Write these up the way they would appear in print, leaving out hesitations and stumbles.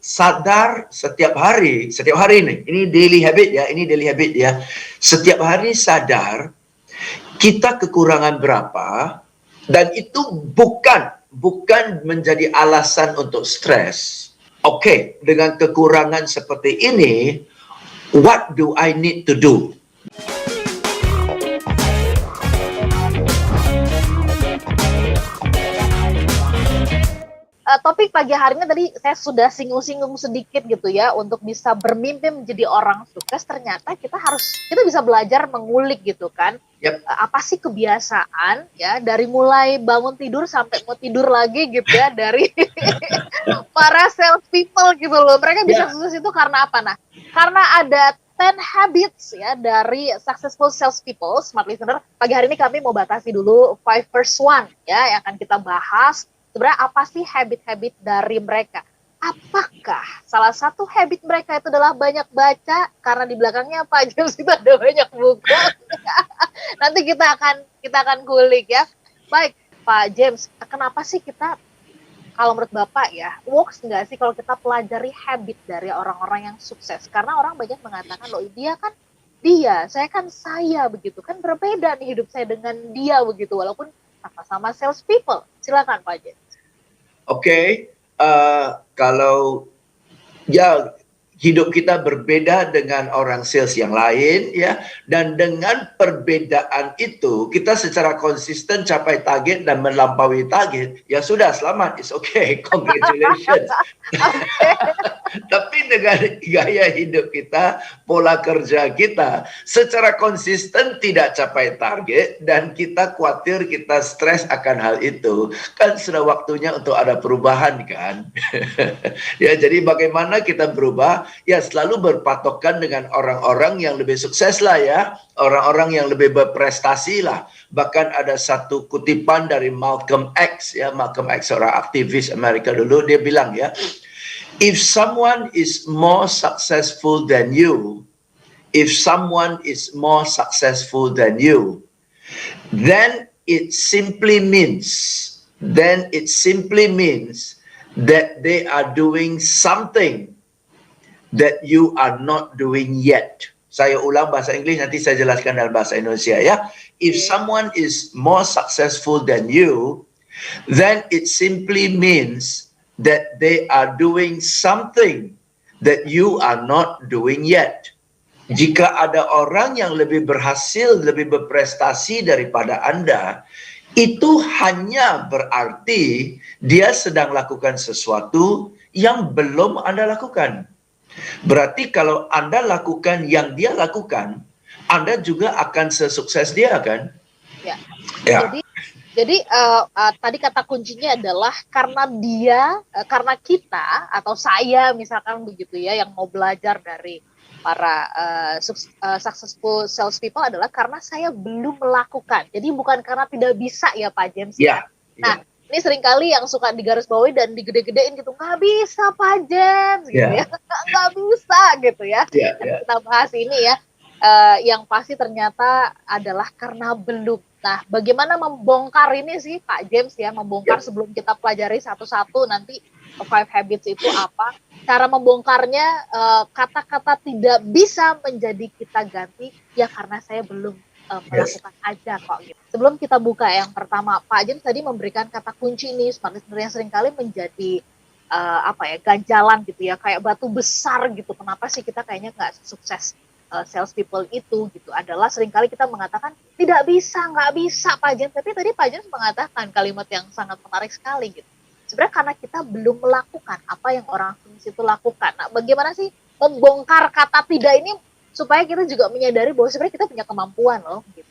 sadar setiap hari ini daily habit ya, setiap hari sadar kita kekurangan berapa, dan itu bukan menjadi alasan untuk stres. Oke, dengan kekurangan seperti ini, what do I need to do? Topik pagi hari ini tadi saya sudah singgung-singgung sedikit gitu ya, untuk bisa bermimpi menjadi orang sukses ternyata kita bisa belajar mengulik gitu kan. Yep. Apa sih kebiasaan ya, dari mulai bangun tidur sampai mau tidur lagi gitu ya, dari para sales people gitu loh. Mereka bisa sukses itu karena apa? Nah, karena ada 10 habits ya dari successful salespeople. Smart listener, pagi hari ini kami mau batasi dulu 5 first one ya, yang akan kita bahas. Sebenarnya apa sih habit-habit dari mereka? Apakah salah satu habit mereka itu adalah banyak baca? Karena di belakangnya Pak James itu ada banyak buku. Nanti kita akan kulik ya. Baik, Pak James, kenapa sih kita, kalau menurut Bapak ya, works nggak sih kalau kita pelajari habit dari orang-orang yang sukses? Karena orang banyak mengatakan, loh saya kan saya begitu. Kan berbeda nih hidup saya dengan dia begitu, walaupun sama-sama sales people. Silakan Pak James. Oke, kalau ya hidup kita berbeda dengan orang sales yang lain ya, dan dengan perbedaan itu kita secara konsisten capai target dan melampaui target, ya sudah, selamat, it's okay, congratulations. Tapi dengan gaya hidup kita, pola kerja kita secara konsisten tidak capai target dan kita khawatir, kita stres akan hal itu, kan sudah waktunya untuk ada perubahan kan. Ya, jadi bagaimana kita berubah? Ya, selalu berpatokan dengan orang-orang yang lebih sukses lah ya, orang-orang yang lebih berprestasi lah. Bahkan ada satu kutipan dari Malcolm X ya, Malcolm X seorang aktivis Amerika dulu, dia bilang ya, if someone is more successful than you, then it simply means that they are doing something that you are not doing yet. Saya ulang bahasa Inggris, nanti saya jelaskan dalam bahasa Indonesia ya. If someone is more successful than you, then it simply means that they are doing something that you are not doing yet. Jika ada orang yang lebih berhasil, lebih berprestasi daripada Anda, itu hanya berarti dia sedang lakukan sesuatu yang belum Anda lakukan. Berarti kalau Anda lakukan yang dia lakukan, Anda juga akan sesukses dia kan? Ya. Jadi tadi kata kuncinya adalah karena kita atau saya misalkan begitu ya, yang mau belajar dari para successful sales people adalah karena saya belum melakukan. Jadi bukan karena tidak bisa ya Pak James. Ya. Nah, ini seringkali yang suka digarisbawahi dan digede-gedein gitu, nggak bisa Pak James gitu ya, nggak bisa gitu ya. Kita bahas ini ya, yang pasti ternyata adalah karena belum. Nah, bagaimana membongkar ini sih Pak James ya, membongkar sebelum kita pelajari satu-satu nanti 5 habits itu apa, cara membongkarnya, kata-kata tidak bisa menjadi kita ganti, ya karena saya belum melakukan aja kok gitu. Sebelum kita buka yang pertama, Pak James tadi memberikan kata kunci nih, smart listener, yang seringkali menjadi ganjalan gitu ya, kayak batu besar gitu. Kenapa sih kita kayaknya nggak sukses sales people itu gitu, adalah seringkali kita mengatakan nggak bisa Pak James. Tapi tadi Pak James mengatakan kalimat yang sangat menarik sekali gitu. Sebenarnya karena kita belum melakukan apa yang orang sukses itu lakukan. Nah, bagaimana sih membongkar kata tidak ini supaya kita juga menyadari bahwa sebenarnya kita punya kemampuan loh gitu.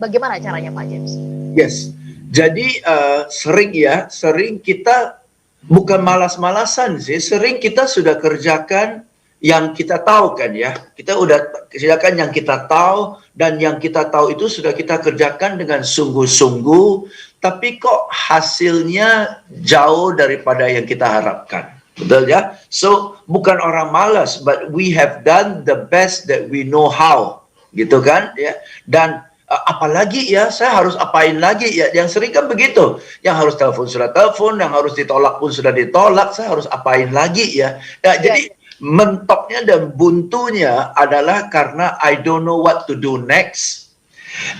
Bagaimana caranya Pak James? Yes, jadi sering kita bukan malas-malasan sih, sering kita sudah kerjakan yang kita tahu kan ya. Kita udah kerjakan yang kita tahu, dan yang kita tahu itu sudah kita kerjakan dengan sungguh-sungguh, tapi kok hasilnya jauh daripada yang kita harapkan. Betul ya? So, bukan orang malas, but we have done the best that we know how. Gitu kan? Ya. Dan apalagi ya, saya harus apain lagi ya, yang sering kan begitu, yang harus telepon sudah telepon, yang harus ditolak pun sudah ditolak, saya harus apain lagi ya, jadi mentoknya dan buntunya adalah karena I don't know what to do next,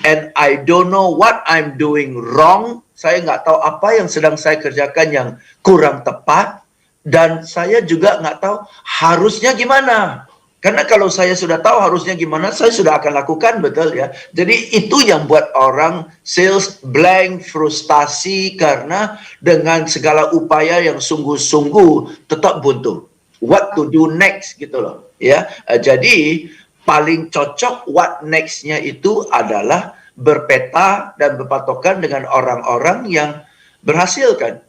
and I don't know what I'm doing wrong. Saya nggak tahu apa yang sedang saya kerjakan yang kurang tepat, dan saya juga nggak tahu harusnya gimana. Karena kalau saya sudah tahu harusnya gimana, saya sudah akan lakukan, betul ya. Jadi itu yang buat orang sales blank, frustasi, karena dengan segala upaya yang sungguh-sungguh tetap buntu. What to do next gitu loh, ya. Jadi paling cocok what next-nya itu adalah berpeta dan berpatokan dengan orang-orang yang berhasil kan.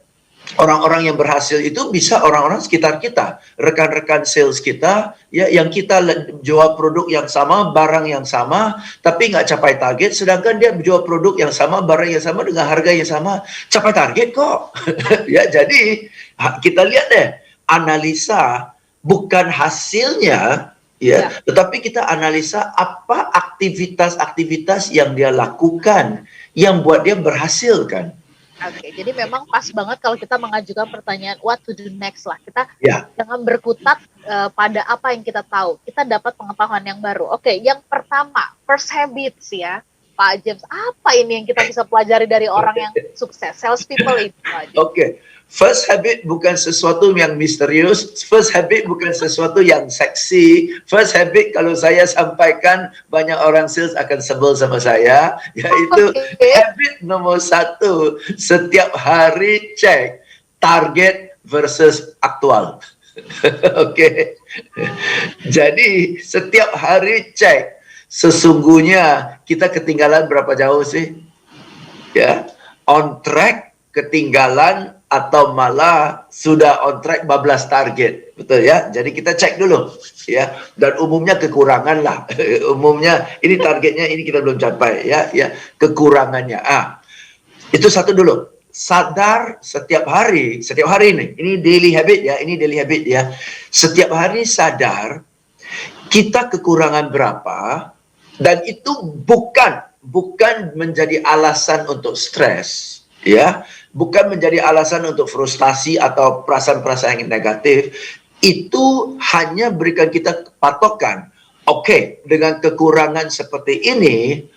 Orang-orang yang berhasil itu bisa orang-orang sekitar kita, rekan-rekan sales kita, ya, yang kita jual produk yang sama, barang yang sama, tapi nggak capai target, sedangkan dia jual produk yang sama, barang yang sama dengan harga yang sama, capai target kok. Ya, jadi kita lihat deh, analisa bukan hasilnya, ya, tetapi kita analisa apa aktivitas-aktivitas yang dia lakukan yang buat dia berhasil kan. Oke, jadi memang pas banget kalau kita mengajukan pertanyaan what to do next lah. Kita jangan berkutat pada apa yang kita tahu. Kita dapat pengetahuan yang baru. Oke, yang pertama, first habits ya, Pak James. Apa ini yang kita bisa pelajari dari orang yang sukses, sales people itu, Pak James? Oke, first habit bukan sesuatu yang misterius. First habit bukan sesuatu yang seksi. First habit kalau saya sampaikan banyak orang sales akan sebel sama saya, yaitu habit nomor 1, setiap hari cek target versus aktual. Oke. Jadi setiap hari cek sesungguhnya kita ketinggalan berapa jauh sih? Ya, on track, ketinggalan, atau malah sudah on track bablas target, betul ya? Jadi kita cek dulu, ya. Dan umumnya kekurangan lah. Umumnya ini targetnya ini kita belum capai, ya, ya. Kekurangannya. Itu satu dulu. Sadar setiap hari ini daily habit ya, ini daily habit ya. Setiap hari sadar kita kekurangan berapa, dan itu bukan menjadi alasan untuk stres, ya, bukan menjadi alasan untuk frustasi atau perasaan-perasaan yang negatif. Itu hanya berikan kita patokan. Oke, dengan kekurangan seperti ini,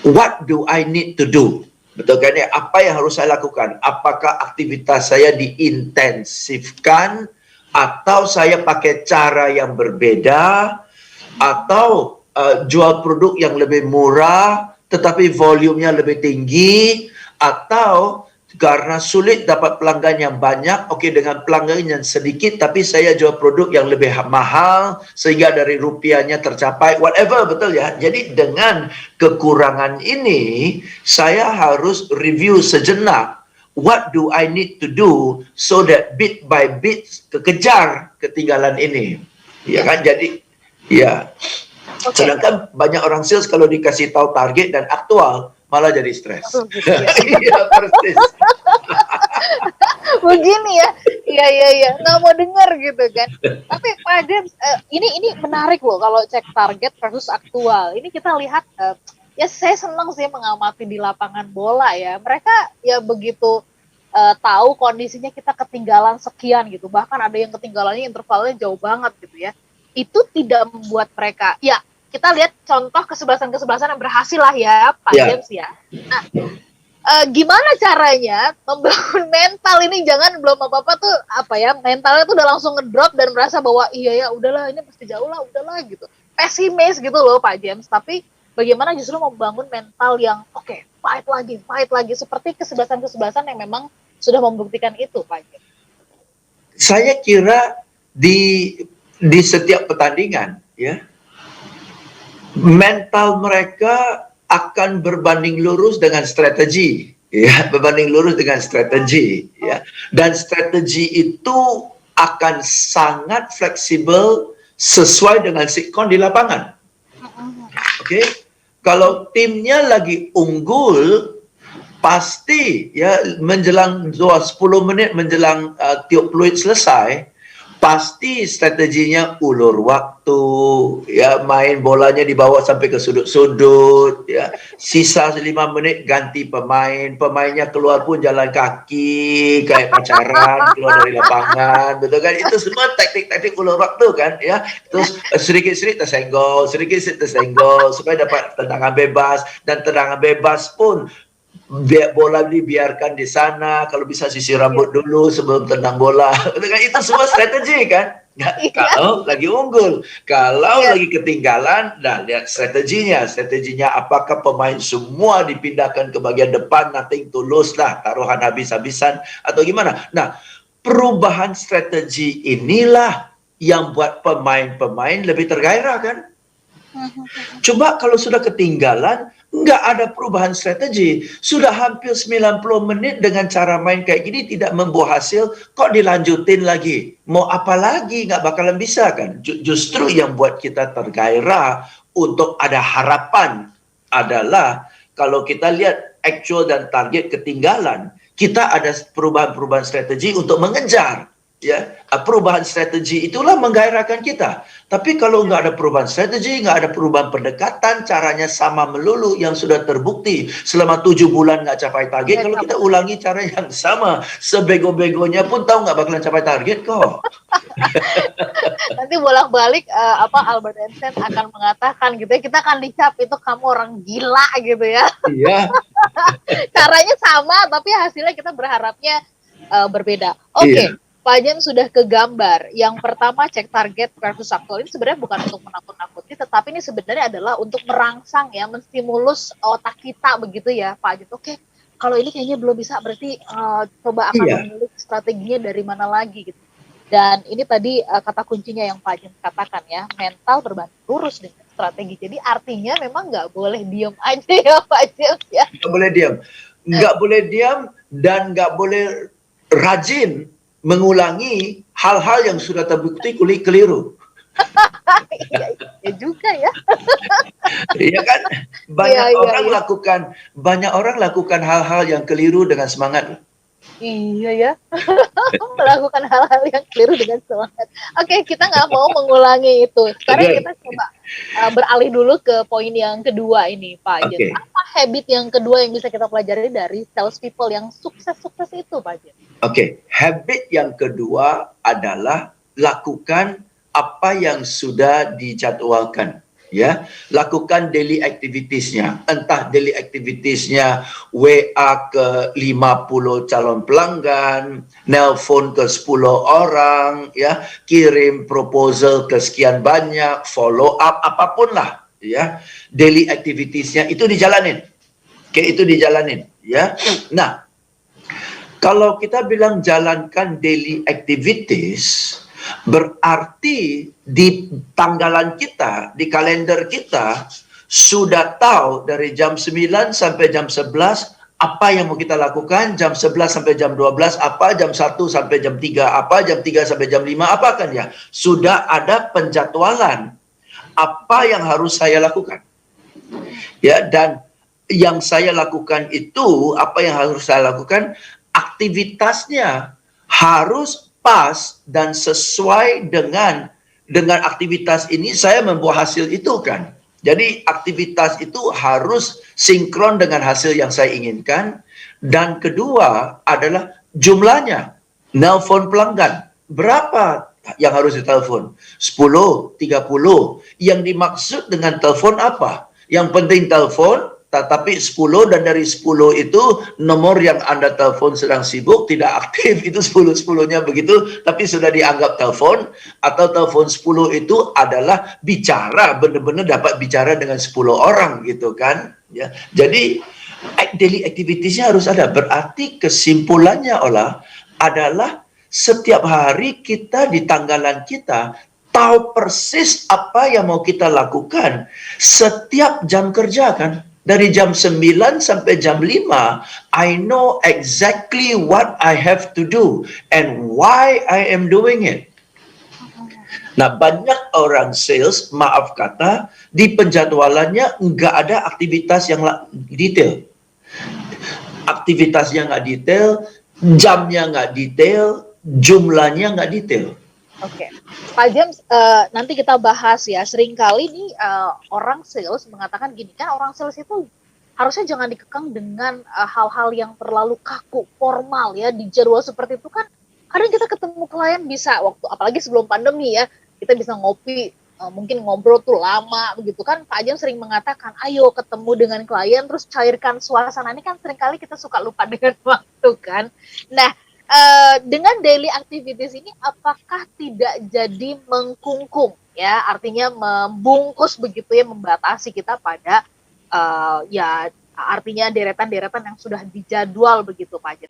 what do I need to do? Betul kan ya? Apa yang harus saya lakukan? Apakah aktivitas saya diintensifkan, atau saya pakai cara yang berbeda, atau jual produk yang lebih murah tetapi volumenya lebih tinggi, atau karena sulit dapat pelanggan yang banyak, oke, dengan pelanggan yang sedikit tapi saya jual produk yang lebih mahal sehingga dari rupiahnya tercapai, whatever, betul ya. Jadi dengan kekurangan ini saya harus review sejenak, what do I need to do so that bit by bit kekejar ketinggalan ini, ya kan? Jadi ya, sedangkan banyak orang sales kalau dikasih tahu target dan aktual malah jadi stres. Iya, persis. Begini ya, iya, nggak mau dengar gitu kan. Tapi Pak James, ini menarik loh kalau cek target versus aktual. Ini kita lihat, ya saya senang sih mengamati di lapangan bola ya. Mereka ya begitu tahu kondisinya kita ketinggalan sekian gitu. Bahkan ada yang ketinggalannya intervalnya jauh banget gitu ya. Itu tidak membuat mereka, ya kita lihat contoh kesebelasan yang berhasil lah ya Pak James ya. Nah, gimana caranya membangun mental ini, jangan belum apa-apa tuh mentalnya tuh udah langsung ngedrop dan merasa bahwa iya ya udahlah ini pasti jauh lah, udahlah gitu. Pesimis gitu loh Pak James. Tapi bagaimana justru membangun mental yang oke, fight lagi seperti kesebelasan yang memang sudah membuktikan itu Pak James. Saya kira di setiap pertandingan ya, mental mereka akan berbanding lurus dengan strategi, ya, berbanding lurus dengan strategi, ya. Dan strategi itu akan sangat fleksibel sesuai dengan sikon di lapangan. Oke, kalau timnya lagi unggul, pasti ya menjelang 10 menit menjelang tiup peluit selesai, pasti strateginya ulur waktu, ya, main bolanya dibawa sampai ke sudut-sudut, ya, sisa 5 menit ganti pemainnya keluar pun jalan kaki kayak pacaran keluar dari lapangan, betul kan? Itu semua taktik-taktik ulur waktu kan, ya. Terus sedikit-sedikit tersenggol supaya dapat tendangan bebas, dan tendangan bebas pun bola dibiarkan di sana, kalau bisa sisir rambut dulu sebelum tendang bola. Itu semua strategi kan? Kalau lagi unggul, kalau lagi ketinggalan, nah lihat strateginya apakah pemain semua dipindahkan ke bagian depan, nothing to lose lah, taruhan habis-habisan atau gimana. Nah, perubahan strategi inilah yang buat pemain-pemain lebih tergairah kan? Coba kalau sudah ketinggalan, nggak ada perubahan strategi. Sudah hampir 90 menit dengan cara main kayak gini tidak membuah hasil, kok dilanjutin lagi? Mau apa lagi? Nggak bakalan bisa kan? Justru yang buat kita tergairah untuk ada harapan adalah kalau kita lihat actual dan target ketinggalan, kita ada perubahan-perubahan strategi untuk mengejar. Ya, perubahan strategi itulah menggairahkan kita. Tapi kalau nggak ada perubahan strategi, nggak ada perubahan pendekatan, caranya sama melulu yang sudah terbukti selama 7 bulan nggak capai target. Kalau kita ulangi cara yang sama, sebego-begonya pun tahu nggak bakalan capai target kok. Nanti bolak-balik Albert Einstein akan mengatakan gitu ya, kita akan dicap itu kamu orang gila gitu ya. Iya. Caranya sama, tapi hasilnya kita berharapnya berbeda. Oke. Iya. Pak Jem sudah ke gambar. Yang pertama cek target versus aktual ini sebenarnya bukan untuk menakut-nakuti, tetapi ini sebenarnya adalah untuk merangsang ya, menstimulus otak kita begitu ya Pak Jem. Oke, kalau ini kayaknya belum bisa, berarti coba akan memilih strateginya dari mana lagi gitu. Dan ini tadi kata kuncinya yang Pak Jem katakan ya, mental berbanding lurus dengan strategi. Jadi artinya memang nggak boleh diam aja ya Pak Jem ya. Nggak boleh diam dan nggak boleh rajin mengulangi hal-hal yang sudah terbukti keliru. Iya juga ya. Iya kan? Banyak orang lakukan hal-hal yang keliru dengan semangat. Iya ya. Melakukan hal-hal yang keliru dengan semangat. Oke, kita nggak mau mengulangi itu. Sekarang kita coba beralih dulu ke poin yang kedua ini, Pak Jen. Apa habit yang kedua yang bisa kita pelajari dari sales people yang sukses-sukses itu, Pak Jen? Oke, habit yang kedua adalah lakukan apa yang sudah dijadwalkan. Ya, lakukan daily activities-nya. Entah daily activities-nya WA ke 50 calon pelanggan, nelpon ke 10 orang, ya, kirim proposal ke sekian banyak, follow up, apapun lah, ya. Daily activities-nya itu dijalanin. Oke, itu dijalanin, ya. Nah, kalau kita bilang jalankan daily activities, berarti di tanggalan kita, di kalender kita, sudah tahu dari jam 9 sampai jam 11 apa yang mau kita lakukan, jam 11 sampai jam 12 apa, jam 1 sampai jam 3 apa, jam 3 sampai jam 5 apa kan ya. Sudah ada penjadwalan apa yang harus saya lakukan. Ya, dan yang saya lakukan itu, apa yang harus saya lakukan, aktivitasnya harus pas dan sesuai dengan aktivitas ini saya membuat hasil itu kan. Jadi aktivitas itu harus sinkron dengan hasil yang saya inginkan. Dan kedua adalah jumlahnya. Nelpon pelanggan. Berapa yang harus ditelepon? 10, 30. Yang dimaksud dengan telepon apa? Yang penting telepon, tapi 10 dan dari 10 itu nomor yang Anda telepon sedang sibuk, tidak aktif, itu 10-10-nya begitu, tapi sudah dianggap telepon, atau telepon 10 itu adalah bicara, benar-benar dapat bicara dengan 10 orang gitu kan. Ya. Jadi daily activities-nya harus ada, berarti kesimpulannya adalah setiap hari kita di tanggalan kita tahu persis apa yang mau kita lakukan setiap jam kerja kan. Dari jam 9 sampai jam 5, I know exactly what I have to do and why I am doing it. Nah, banyak orang sales, maaf kata, di penjadwalannya nggak ada aktivitas yang detail. Aktivitasnya nggak detail, jamnya nggak detail, jumlahnya nggak detail. Oke, Pak James, nanti kita bahas ya. Seringkali nih orang sales mengatakan gini kan, orang sales itu harusnya jangan dikekang dengan hal-hal yang terlalu kaku, formal ya, di jadwal seperti itu kan. Kadang kita ketemu klien bisa waktu, apalagi sebelum pandemi ya, kita bisa ngopi, mungkin ngobrol tuh lama begitu kan. Pak James sering mengatakan, ayo ketemu dengan klien, terus cairkan suasana. Ini kan seringkali kita suka lupa dengan waktu kan. Nah, dengan daily activities ini apakah tidak jadi mengkungkung ya, artinya membungkus begitu ya, membatasi kita pada ya artinya deretan-deretan yang sudah dijadwal begitu Pak Jen.